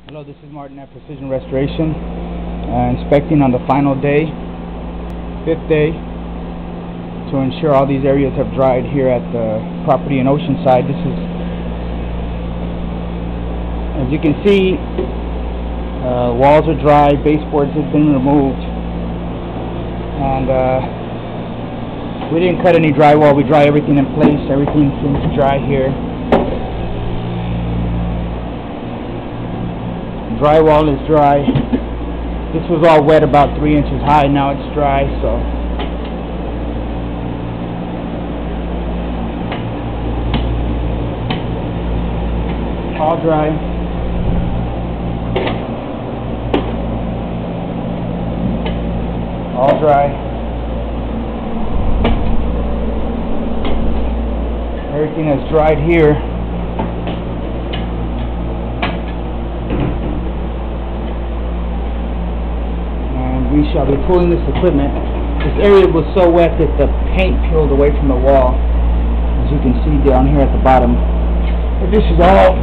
Hello, this is Martin at Precision Restoration, inspecting on the final day, 5th day, to ensure all these areas have dried here at the property in Oceanside. This is, as you can see, walls are dry, baseboards have been removed, and we didn't cut any drywall. We dry everything in place. Everything seems dry here. Drywall is dry. This was all wet, about 3 inches high. Now it's dry, so all dry. All dry. Everything has dried here. We shall be pulling this equipment. This area was so wet that the paint peeled away from the wall, as you can see down here at the bottom. But this is all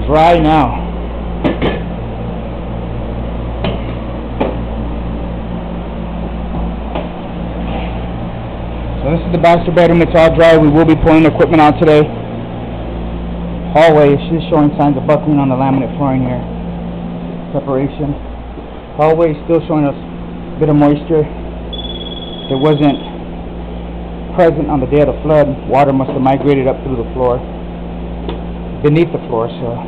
dry now. So this is the master bedroom. It's all dry. We will be pulling the equipment out today. Hallway is just showing signs of buckling on the laminate flooring here. Separation. Hallway still showing us a bit of moisture. It wasn't present on the day of the flood. Water must have migrated up through the floor, beneath the floor, so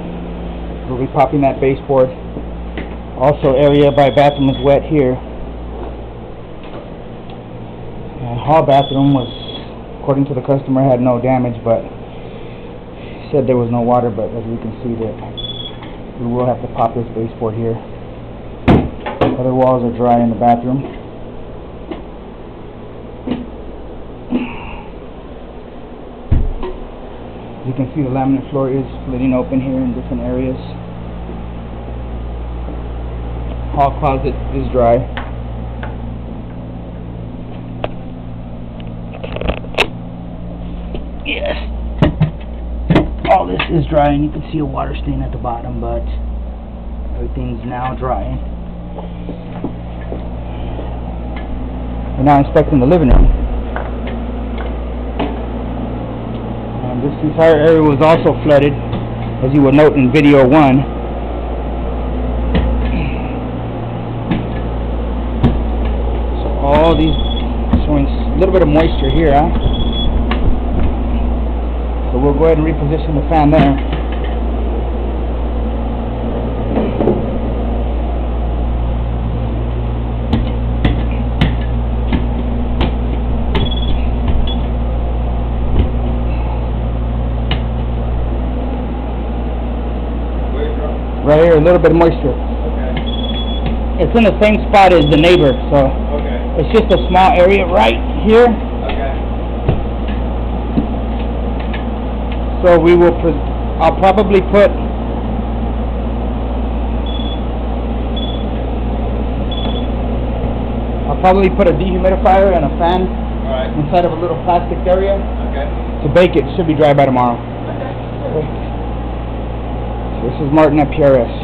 we'll be popping that baseboard. Also, area by bathroom is wet here. And hall bathroom was, according to the customer, had no damage, but he said there was no water. But as we can see, that we will have to pop this baseboard here. Other walls are dry in the bathroom. You can see the laminate floor is splitting open here in different areas. Hall closet is dry. Yes. All this is dry, and you can see a water stain at the bottom, but everything's now dry. We're now inspecting the living room. And this entire area was also flooded, as you will note in video 1. So all these showing a little bit of moisture here, huh? So we'll go ahead and reposition the fan there. Right here, a little bit of moisture. Okay. It's in the same spot as the neighbor, so okay. It's just a small area right here. Okay. So we will. I'll probably put. A dehumidifier and a fan inside of a little plastic area to bake it. Should be dry by tomorrow. Okay. This is Martin at PRS.